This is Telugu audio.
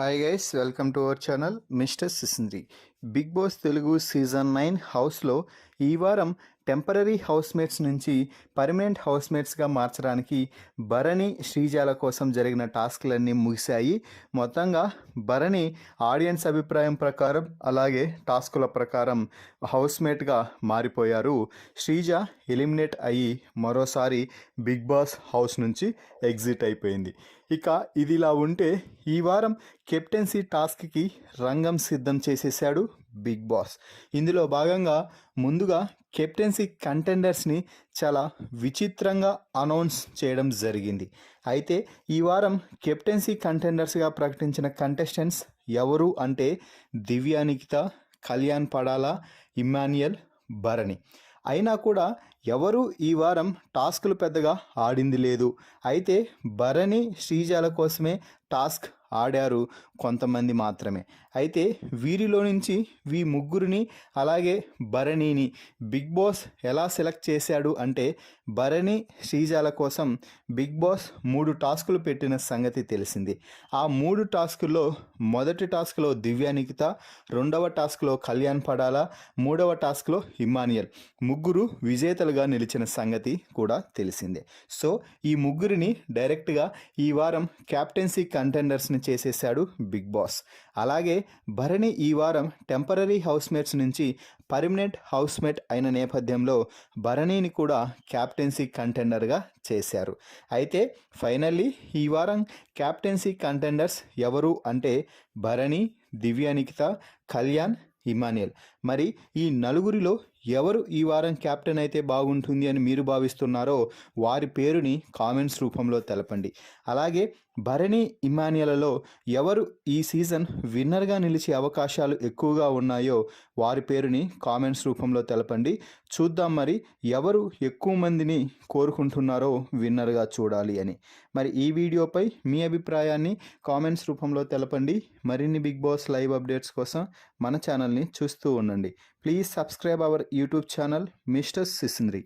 Hi guys, welcome to our channel Mister Sisindri. Bigg Boss Telugu season 9 హౌస్లో ఈ వారం టెంపరరీ హౌస్మేట్స్ నుంచి పర్మనెంట్ హౌస్మేట్స్గా మార్చడానికి భరణి శ్రీజాల కోసం జరిగిన టాస్క్లన్నీ ముగిశాయి. మొత్తంగా భరణి ఆడియన్స్ అభిప్రాయం ప్రకారం అలాగే టాస్కుల ప్రకారం హౌస్మేట్గా మారిపోయారు. శ్రీజ ఎలిమినేట్ అయ్యి మరోసారి బిగ్ బాస్ హౌస్ నుంచి ఎగ్జిట్ అయిపోయింది. ఇక ఇదిలా ఉంటే ఈ వారం కెప్టెన్సీ టాస్క్కి రంగం సిద్ధం చేసేశాడు బిగ్ బాస్. ఇందులో భాగంగా ముందుగా కెప్టెన్సీ కంటెండర్స్ని చాలా విచిత్రంగా అనౌన్స్ చేయడం జరిగింది. అయితే ఈ వారం కెప్టెన్సీ కంటెండర్స్గా ప్రకటించిన కంటెస్టెంట్స్ ఎవరు అంటే దివ్యానికిత, కళ్యాణ్ పడాల, ఇమ్మాన్యుయల్, భరణి. అయినా కూడా ఎవరు ఈ వారం టాస్కులు పెద్దగా ఆడింది లేదు. అయితే భరణి శ్రీజాల కోసమే టాస్క్ ఆడారు కొంతమంది మాత్రమే. అయితే వీరిలో నుంచి ముగ్గురిని అలాగే భరణిని బిగ్ బాస్ ఎలా సెలెక్ట్ చేశాడు అంటే భరణి శ్రీజాల కోసం బిగ్ బాస్ 3 టాస్కులు పెట్టిన సంగతి తెలిసింది. ఆ 3 టాస్కుల్లో మొదటి టాస్క్లో దివ్యానికిత, రెండవ టాస్క్లో కళ్యాణ్ పడాల, మూడవ టాస్క్లో ఇమ్మాన్యుయల్ ముగ్గురు విజేతలుగా నిలిచిన సంగతి కూడా తెలిసిందే. సో ఈ ముగ్గురిని డైరెక్ట్గా ఈ వారం క్యాప్టెన్సీ కంటెండర్స్ని చేసేశాడు బిగ్ బాస్. అలాగే భరణి ఈ వారం టెంపరరీ హౌస్మేట్స్ నుంచి పర్మనెంట్ హౌస్మేట్ అయిన నేపథ్యంలో భరణిని కూడా క్యాప్టెన్సీ కంటెండర్గా చేశారు. అయితే ఫైనల్లీ ఈ వారం క్యాప్టెన్సీ కంటెండర్స్ ఎవరు అంటే భరణి, దివ్యానికిత, కళ్యాణ్, ఇమాన్యుయల్. మరి ఈ నలుగురిలో ఎవరు ఈ వారం క్యాప్టెన్ అయితే బాగుంటుంది అని మీరు భావిస్తున్నారో వారి పేరుని కామెంట్స్ రూపంలో తెలపండి. అలాగే భరణి, ఇమాన్యుయల్లో ఎవరు ఈ సీజన్ విన్నర్గా నిలిచే అవకాశాలు ఎక్కువగా ఉన్నాయో వారి పేరుని కామెంట్స్ రూపంలో తెలపండి. చూద్దాం మరి ఎవరు ఎక్కువ మందిని కోరుకుంటున్నారో విన్నర్గా చూడాలి అని. మరి ఈ వీడియోపై మీ అభిప్రాయాన్ని కామెంట్స్ రూపంలో తెలపండి. మరిన్ని బిగ్ బాస్ లైవ్ అప్డేట్స్ కోసం మన ఛానల్ని చూస్తూ ఉండండి. Please subscribe our YouTube channel Mister సిసింద్రి.